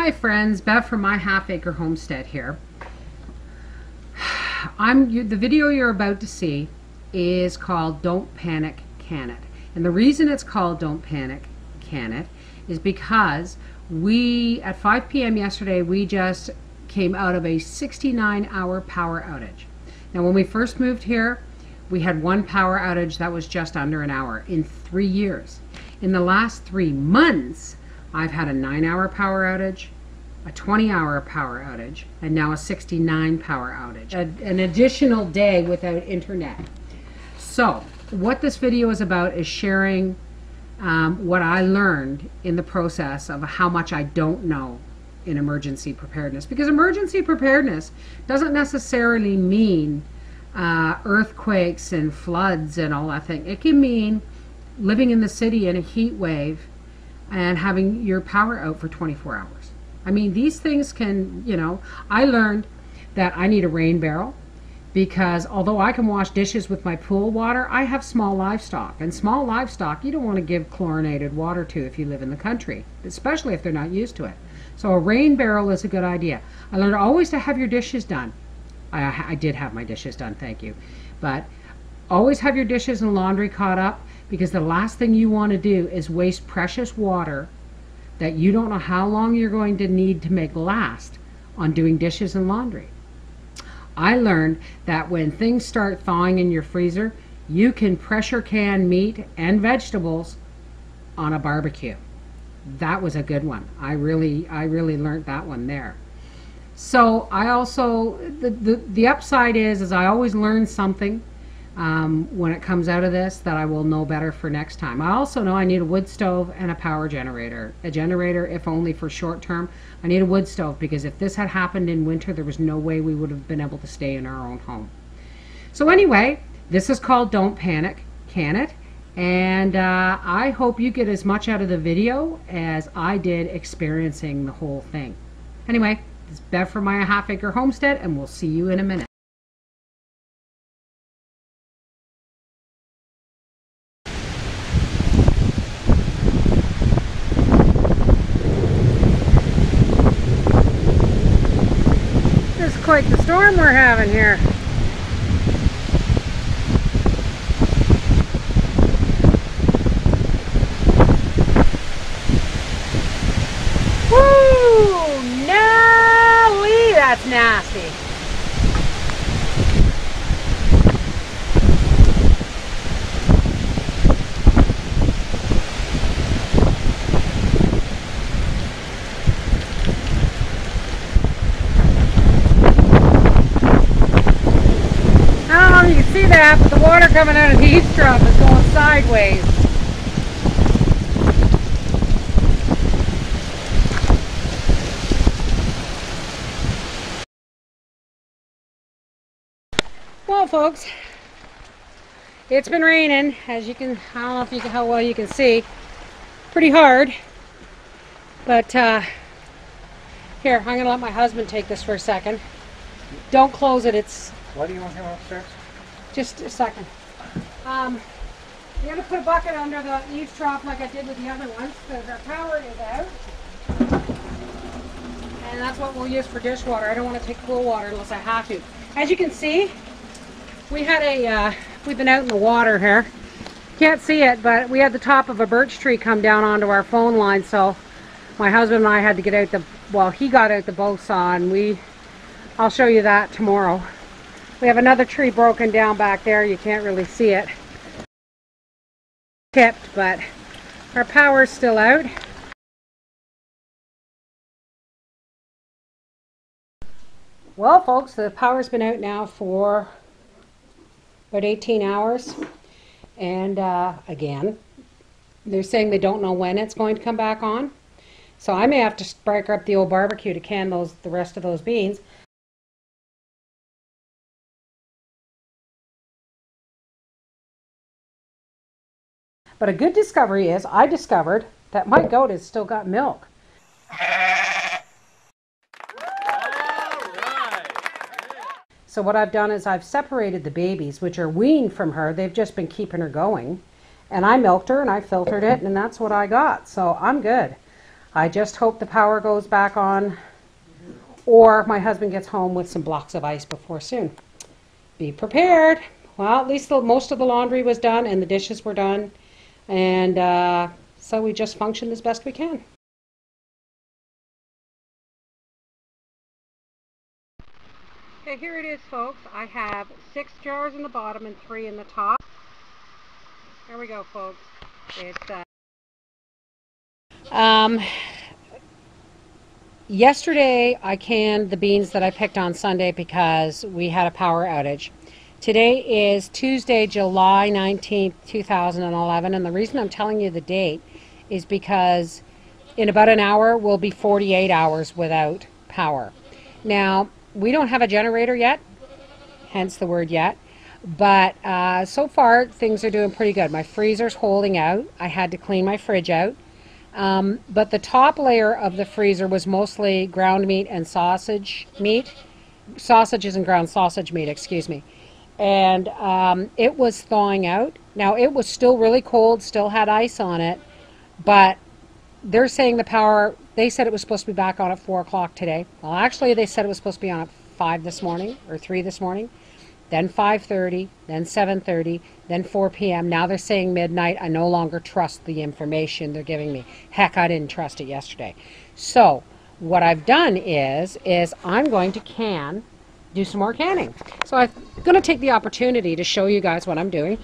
Hi friends, Bev from My Half Acre Homestead here. The video you're about to see is called Don't Panic, Can It? And the reason it's called Don't Panic, Can It? Is because at 5 p.m. yesterday, we just came out of a 69-hour power outage. Now when we first moved here, we had one power outage that was just under an hour in 3 years. In the last 3 months, I've had a 9-hour power outage, a 20-hour power outage, and now a 69 power outage. An additional day without internet. So what this video is about is sharing what I learned in the process of how much I don't know in emergency preparedness. Because emergency preparedness doesn't necessarily mean earthquakes and floods and all that thing. It can mean living in the city in a heat wave and having your power out for 24 hours. I mean, these things can, I learned that I need a rain barrel because although I can wash dishes with my pool water, I have small livestock. And small livestock, you don't want to give chlorinated water to if you live in the country, especially if they're not used to it. So a rain barrel is a good idea. I learned always to have your dishes done. I did have my dishes done, thank you. But always have your dishes and laundry caught up, because the last thing you want to do is waste precious water that you don't know how long you're going to need to make last on doing dishes and laundry. I learned that when things start thawing in your freezer, you can pressure can meat and vegetables on a barbecue. That was a good one. I really learned that one there. So I also, the upside is I always learn something when it comes out of this that I will know better for next time. I also know I need a wood stove and a power generator. A generator, if only for short term. I need a wood stove because if this had happened in winter, there was no way we would have been able to stay in our own home. So anyway, this is called Don't Panic, Can It? And I hope you get as much out of the video as I did experiencing the whole thing. Anyway, this is Bev from My Half Acre Homestead, and we'll see you in a minute. Quite the storm we're having here. Woo! Nelly, that's nasty. You can see that, but the water coming out of the eavesdrop is going sideways. Well, folks, it's been raining, as you can, I don't know if how well you can see, pretty hard. But here, I'm going to let my husband take this for a second. Don't close it, it's... Why do you want him upstairs? Just a second. I'm going to put a bucket under the eavesdrop like I did with the other ones because our power is out. And that's what we'll use for dishwater. I don't want to take cool water unless I have to. As you can see, we've been out in the water here. Can't see it, but we had the top of a birch tree come down onto our phone line, so my husband and I had to get out he got out the bow saw, and I'll show you that tomorrow. We have another tree broken down back there. You can't really see it. Tipped, but our power's still out. Well, folks, the power's been out now for about 18 hours. And again, they're saying they don't know when it's going to come back on. So I may have to break up the old barbecue to can the rest of those beans. But a good discovery is I discovered that my goat has still got milk. So what I've done is I've separated the babies, which are weaned from her. They've just been keeping her going. And I milked her and I filtered it, and that's what I got. So I'm good. I just hope the power goes back on, or my husband gets home with some blocks of ice before soon. Be prepared. Well, at least most of the laundry was done and the dishes were done, and so we just functioned as best we can. Okay, here it is, folks. I have 6 jars in the bottom and 3 in the top. There we go, folks. It's yesterday I canned the beans that I picked on Sunday because we had a power outage. Today is Tuesday, July 19th, 2011, and the reason I'm telling you the date is because in about an hour we'll be 48 hours without power. Now, we don't have a generator yet, hence the word yet, but so far things are doing pretty good. My freezer's holding out. I had to clean my fridge out, but the top layer of the freezer was mostly ground meat and sausage meat, sausages and ground sausage meat, excuse me, and it was thawing out. Now, it was still really cold, still had ice on it, but they're saying the power, they said it was supposed to be back on at 4 o'clock today. Well, actually, they said it was supposed to be on at 5 this morning, or 3 this morning, then 5:30, then 7:30, then 4 p.m. Now they're saying midnight. I no longer trust the information they're giving me. Heck, I didn't trust it yesterday. So what I've done is I'm going to do some more canning. So I'm going to take the opportunity to show you guys what I'm doing.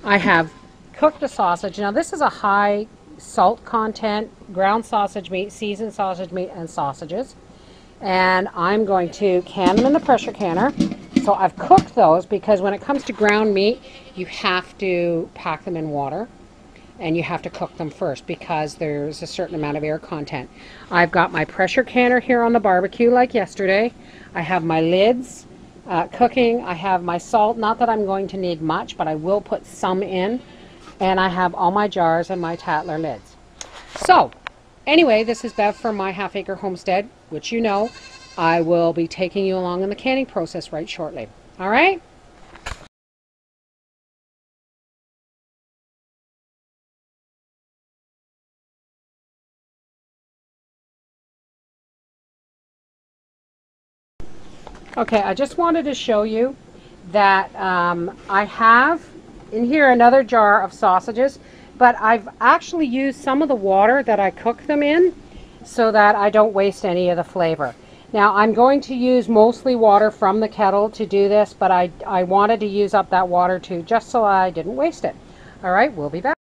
I have cooked the sausage. Now, this is a high salt content ground sausage meat, seasoned sausage meat, and sausages, and I'm going to can them in the pressure canner. So I've cooked those because when it comes to ground meat, you have to pack them in water and you have to cook them first because there's a certain amount of air content. I've got my pressure canner here on the barbecue like yesterday. I have my lids cooking. I have my salt, not that I'm going to need much, but I will put some in. And I have all my jars and my Tatler lids. So, anyway, this is Bev from My Half Acre Homestead, which you know I will be taking you along in the canning process right shortly. All right? Okay, I just wanted to show you that I have in here another jar of sausages, but I've actually used some of the water that I cook them in so that I don't waste any of the flavor. Now, I'm going to use mostly water from the kettle to do this, but I wanted to use up that water too, just so I didn't waste it. All right, we'll be back.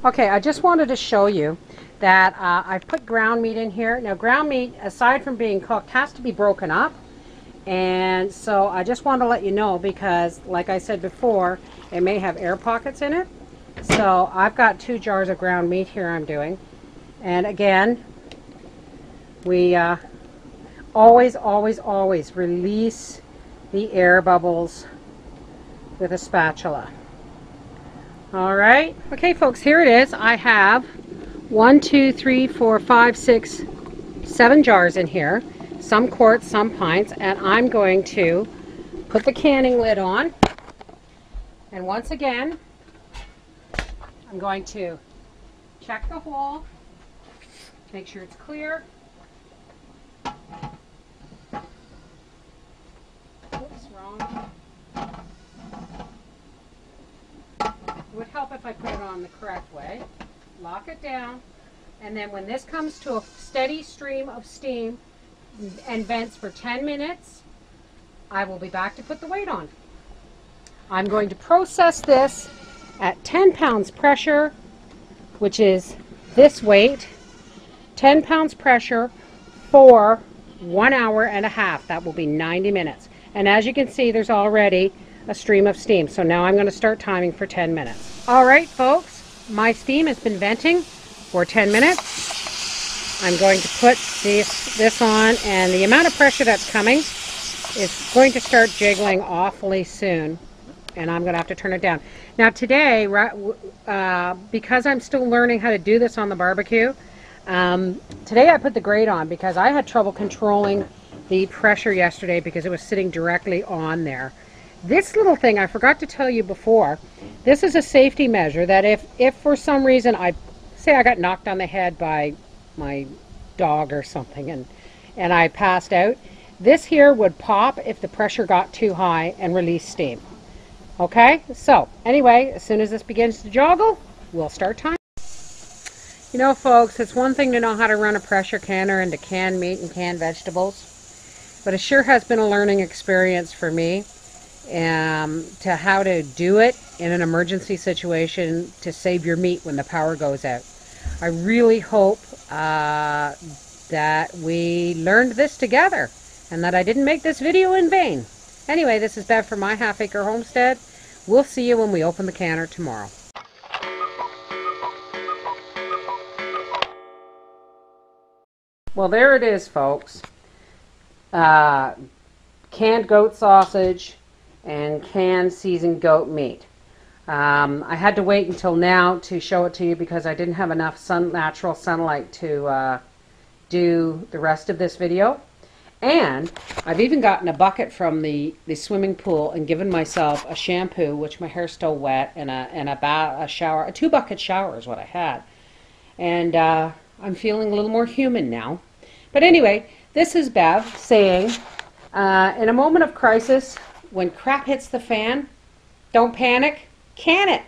Okay, I just wanted to show you that I've put ground meat in here. Now, ground meat, aside from being cooked, has to be broken up. And so I just want to let you know because, like I said before, it may have air pockets in it. So I've got 2 jars of ground meat here I'm doing. And again, we always, always, always release the air bubbles with a spatula. All right. Okay, folks, here it is. I have 1, 2, 3, 4, 5, 6, 7 jars in here. Some quarts, some pints, and I'm going to put the canning lid on. And once again, I'm going to check the hole, make sure it's clear. Oops, wrong. It would help if I put it on the correct way. Lock it down, and then when this comes to a steady stream of steam and vents for 10 minutes, I will be back to put the weight on. I'm going to process this at 10 pounds pressure, which is this weight, 10 pounds pressure for 1 hour and a half. That will be 90 minutes. And as you can see, there's already a stream of steam. So now I'm going to start timing for 10 minutes. All right, folks, my steam has been venting for 10 minutes. I'm going to put this on, and the amount of pressure that's coming is going to start jiggling awfully soon, and I'm going to have to turn it down. Now today, because I'm still learning how to do this on the barbecue, today I put the grate on because I had trouble controlling the pressure yesterday because it was sitting directly on there. This little thing, I forgot to tell you before, this is a safety measure that if for some reason I got knocked on the head by my dog or something and I passed out, this here would pop if the pressure got too high and release steam. Okay, so anyway, as soon as this begins to joggle, we'll start time. You know, folks, it's one thing to know how to run a pressure canner into canned meat and canned vegetables, but it sure has been a learning experience for me to how to do it in an emergency situation to save your meat when the power goes out. I really hope that we learned this together and that I didn't make this video in vain. Anyway, this is Bev from My Half Acre Homestead. We'll see you when we open the canner tomorrow. Well, there it is, folks. Canned goat sausage and canned seasoned goat meat. I had to wait until now to show it to you because I didn't have enough natural sunlight to do the rest of this video. And I've even gotten a bucket from the swimming pool and given myself a shampoo, which my hair's still wet, and a shower. A 2-bucket shower is what I had. And I'm feeling a little more human now. But anyway, this is Bev saying, in a moment of crisis, when crap hits the fan, don't panic, can it.